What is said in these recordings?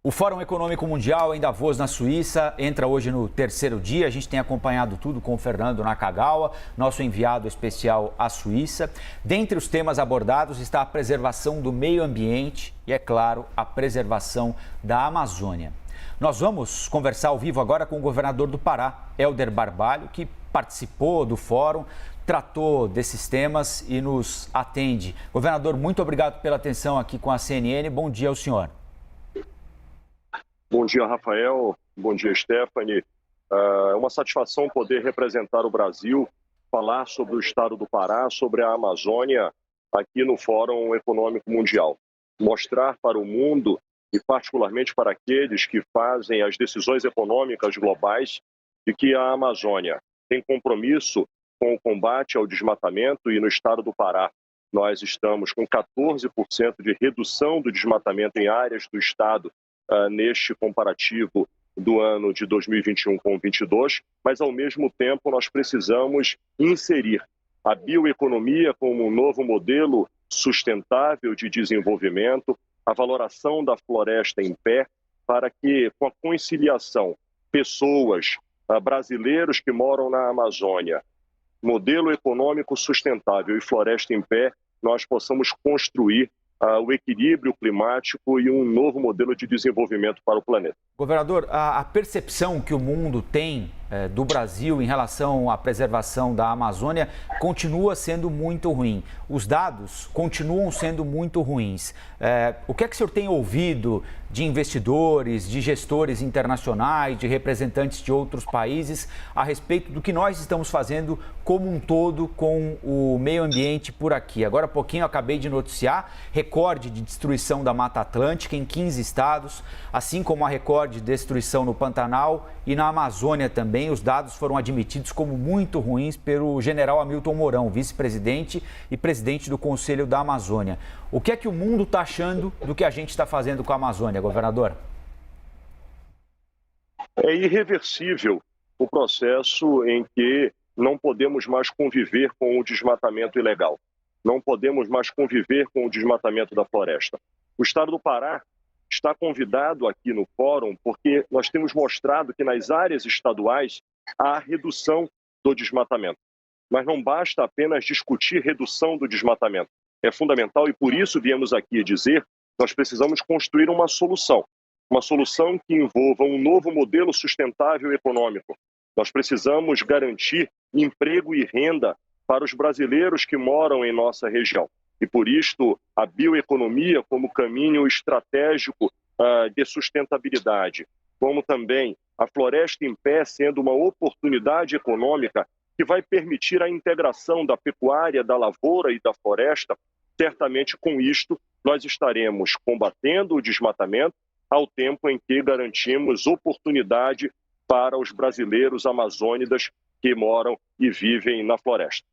O Fórum Econômico Mundial em Davos, na Suíça, entra hoje no terceiro dia. A gente tem acompanhado tudo com o Fernando Nakagawa, nosso enviado especial à Suíça. Dentre os temas abordados está a preservação do meio ambiente e, é claro, a preservação da Amazônia. Nós vamos conversar ao vivo agora com o governador do Pará, Helder Barbalho, que participou do fórum, tratou desses temas e nos atende. Governador, muito obrigado pela atenção aqui com a CNN. Bom dia ao senhor. Bom dia, Rafael. Bom dia, Stephanie. É uma satisfação poder representar o Brasil, falar sobre o estado do Pará, sobre a Amazônia, aqui no Fórum Econômico Mundial. Mostrar para o mundo, e particularmente para aqueles que fazem as decisões econômicas globais, de que a Amazônia tem compromisso com o combate ao desmatamento e no estado do Pará nós estamos com 14% de redução do desmatamento em áreas do estado neste comparativo do ano de 2021 com 2022, mas ao mesmo tempo nós precisamos inserir a bioeconomia como um novo modelo sustentável de desenvolvimento, a valoração da floresta em pé, para que com a conciliação pessoas, brasileiros que moram na Amazônia, modelo econômico sustentável e floresta em pé, nós possamos construir o equilíbrio climático e um novo modelo de desenvolvimento para o planeta. Governador, a percepção que o mundo tem do Brasil em relação à preservação da Amazônia continua sendo muito ruim. Os dados continuam sendo muito ruins. O que é que o senhor tem ouvido de investidores, de gestores internacionais, de representantes de outros países a respeito do que nós estamos fazendo como um todo com o meio ambiente por aqui? Agora há pouquinho eu acabei de noticiar recorde de destruição da Mata Atlântica em 15 estados, assim como a recorde de destruição no Pantanal e na Amazônia também. Os dados foram admitidos como muito ruins pelo general Hamilton Mourão, vice-presidente e presidente do Conselho da Amazônia. O que é que o mundo está achando do que a gente está fazendo com a Amazônia, governador? É irreversível o processo em que não podemos mais conviver com o desmatamento ilegal. Não podemos mais conviver com o desmatamento da floresta. O estado do Pará está convidado aqui no fórum porque nós temos mostrado que nas áreas estaduais há redução do desmatamento. Mas não basta apenas discutir redução do desmatamento. É fundamental e por isso viemos aqui dizer que nós precisamos construir uma solução que envolva um novo modelo sustentável econômico. Nós precisamos garantir emprego e renda para os brasileiros que moram em nossa região. E por isto, a bioeconomia como caminho estratégico de sustentabilidade, como também a floresta em pé sendo uma oportunidade econômica que vai permitir a integração da pecuária, da lavoura e da floresta. Certamente, com isto, nós estaremos combatendo o desmatamento ao tempo em que garantimos oportunidade para os brasileiros amazônidas que moram e vivem na floresta.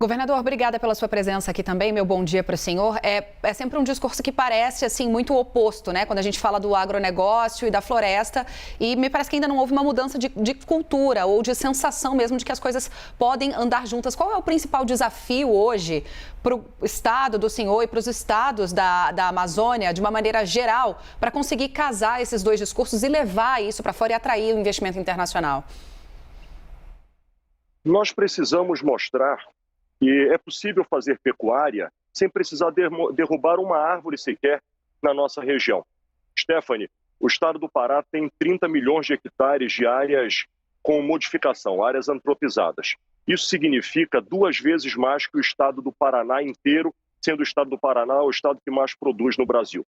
Governador, obrigada pela sua presença aqui também. Meu bom dia para o senhor. É sempre um discurso que parece assim muito oposto, né? Quando a gente fala do agronegócio e da floresta, e me parece que ainda não houve uma mudança de cultura ou de sensação mesmo de que as coisas podem andar juntas. Qual é o principal desafio hoje para o estado do senhor e para os estados da Amazônia, de uma maneira geral, para conseguir casar esses dois discursos e levar isso para fora e atrair o investimento internacional? Nós precisamos mostrar que é possível fazer pecuária sem precisar derrubar uma árvore sequer na nossa região. Stephanie, o estado do Pará tem 30 milhões de hectares de áreas com modificação, áreas antropizadas. Isso significa 2 vezes mais que o estado do Paraná inteiro, sendo o estado do Paraná o estado que mais produz no Brasil.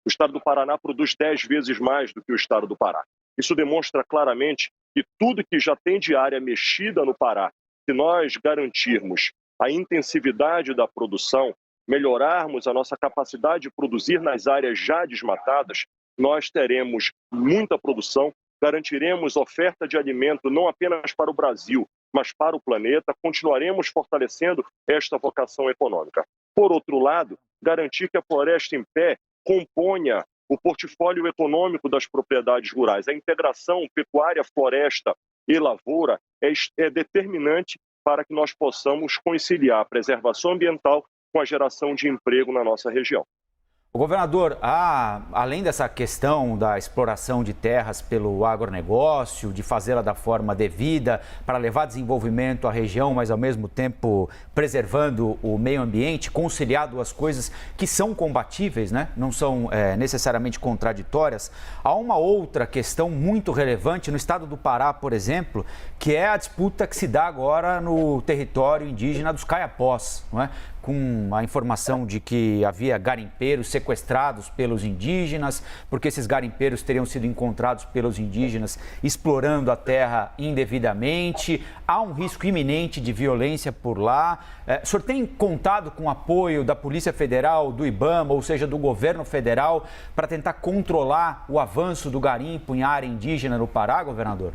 O estado do Paraná produz 10 vezes mais do que o estado do Pará. Isso demonstra claramente que tudo que já tem de área mexida no Pará, se nós garantirmos a intensividade da produção, melhorarmos a nossa capacidade de produzir nas áreas já desmatadas, nós teremos muita produção, garantiremos oferta de alimento não apenas para o Brasil, mas para o planeta, continuaremos fortalecendo esta vocação econômica. Por outro lado, garantir que a floresta em pé componha o portfólio econômico das propriedades rurais. A integração pecuária, floresta e lavoura é determinante para que nós possamos conciliar a preservação ambiental com a geração de emprego na nossa região. O governador, além dessa questão da exploração de terras pelo agronegócio, de fazê-la da forma devida para levar desenvolvimento à região, mas ao mesmo tempo preservando o meio ambiente, conciliar duas coisas que são compatíveis, né? Não são necessariamente contraditórias. Há uma outra questão muito relevante no estado do Pará, por exemplo, que é a disputa que se dá agora no território indígena dos Caiapós, não é? Com a informação de que havia garimpeiros sequestrados pelos indígenas, porque esses garimpeiros teriam sido encontrados pelos indígenas explorando a terra indevidamente. Há um risco iminente de violência por lá. O senhor tem contado com o apoio da Polícia Federal, do IBAMA, ou seja, do governo federal, para tentar controlar o avanço do garimpo em área indígena no Pará, governador?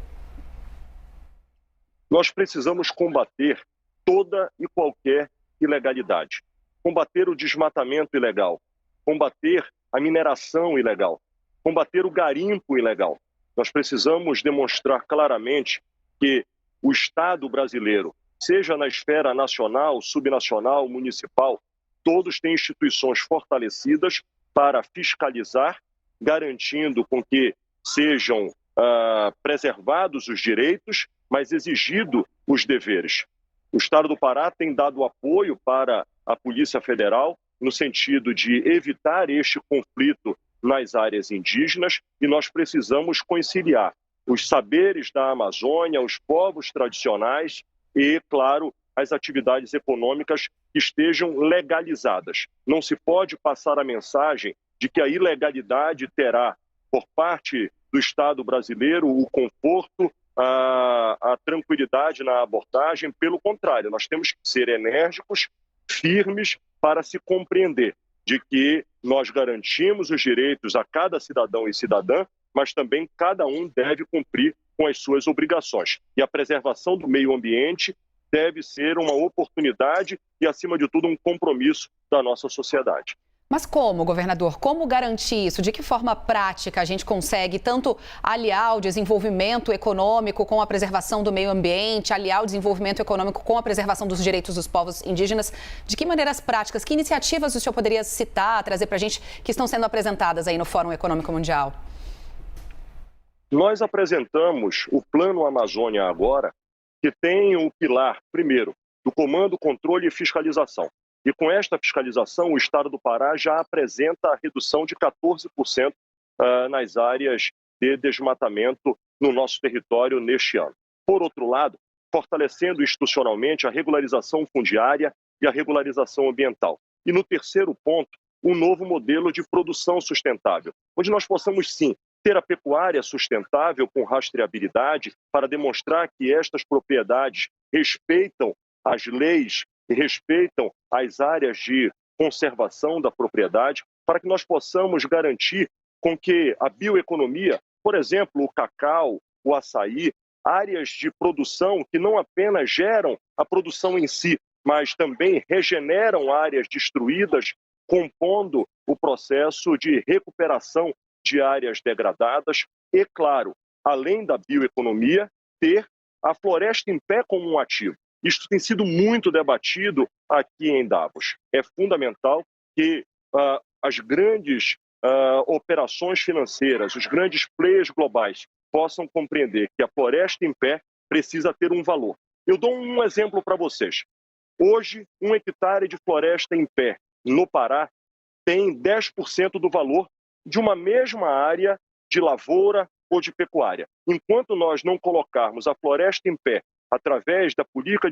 Nós precisamos combater toda e qualquer ilegalidade, combater o desmatamento ilegal, combater a mineração ilegal, combater o garimpo ilegal. Nós precisamos demonstrar claramente que o Estado brasileiro, seja na esfera nacional, subnacional, municipal, todos têm instituições fortalecidas para fiscalizar, garantindo com que sejam preservados os direitos, mas exigido os deveres. O Estado do Pará tem dado apoio para a Polícia Federal no sentido de evitar este conflito nas áreas indígenas e nós precisamos conciliar os saberes da Amazônia, os povos tradicionais e, claro, as atividades econômicas que estejam legalizadas. Não se pode passar a mensagem de que a ilegalidade terá, por parte do Estado brasileiro, o conforto, a tranquilidade na abordagem. Pelo contrário, nós temos que ser enérgicos, firmes, para se compreender de que nós garantimos os direitos a cada cidadão e cidadã, mas também cada um deve cumprir com as suas obrigações. E a preservação do meio ambiente deve ser uma oportunidade e, acima de tudo, um compromisso da nossa sociedade. Mas como, governador? Como garantir isso? De que forma prática a gente consegue tanto aliar o desenvolvimento econômico com a preservação do meio ambiente, aliar o desenvolvimento econômico com a preservação dos direitos dos povos indígenas? De que maneiras práticas, que iniciativas o senhor poderia citar, trazer para a gente, que estão sendo apresentadas aí no Fórum Econômico Mundial? Nós apresentamos o Plano Amazônia Agora, que tem o pilar, primeiro, do comando, controle e fiscalização. E com esta fiscalização, o Estado do Pará já apresenta a redução de 14% nas áreas de desmatamento no nosso território neste ano. Por outro lado, fortalecendo institucionalmente a regularização fundiária e a regularização ambiental. E no terceiro ponto, um novo modelo de produção sustentável, onde nós possamos sim ter a pecuária sustentável com rastreabilidade para demonstrar que estas propriedades respeitam as leis e respeitam as áreas de conservação da propriedade, para que nós possamos garantir com que a bioeconomia, por exemplo, o cacau, o açaí, áreas de produção que não apenas geram a produção em si, mas também regeneram áreas destruídas, compondo o processo de recuperação de áreas degradadas e, claro, além da bioeconomia, ter a floresta em pé como um ativo. Isto tem sido muito debatido aqui em Davos. É fundamental que as grandes operações financeiras, os grandes players globais possam compreender que a floresta em pé precisa ter um valor. Eu dou um exemplo para vocês. Hoje, 1 hectare de floresta em pé no Pará tem 10% do valor de uma mesma área de lavoura ou de pecuária. Enquanto nós não colocarmos a floresta em pé através da política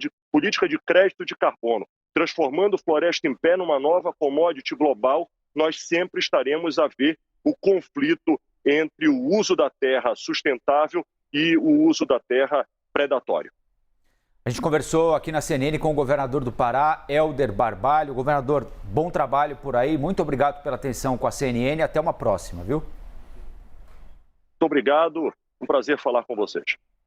de crédito de carbono, transformando floresta em pé numa nova commodity global, nós sempre estaremos a ver o conflito entre o uso da terra sustentável e o uso da terra predatório. A gente conversou aqui na CNN com o governador do Pará, Helder Barbalho. Governador, bom trabalho por aí. Muito obrigado pela atenção com a CNN. Até uma próxima, viu? Muito obrigado. Um prazer falar com vocês.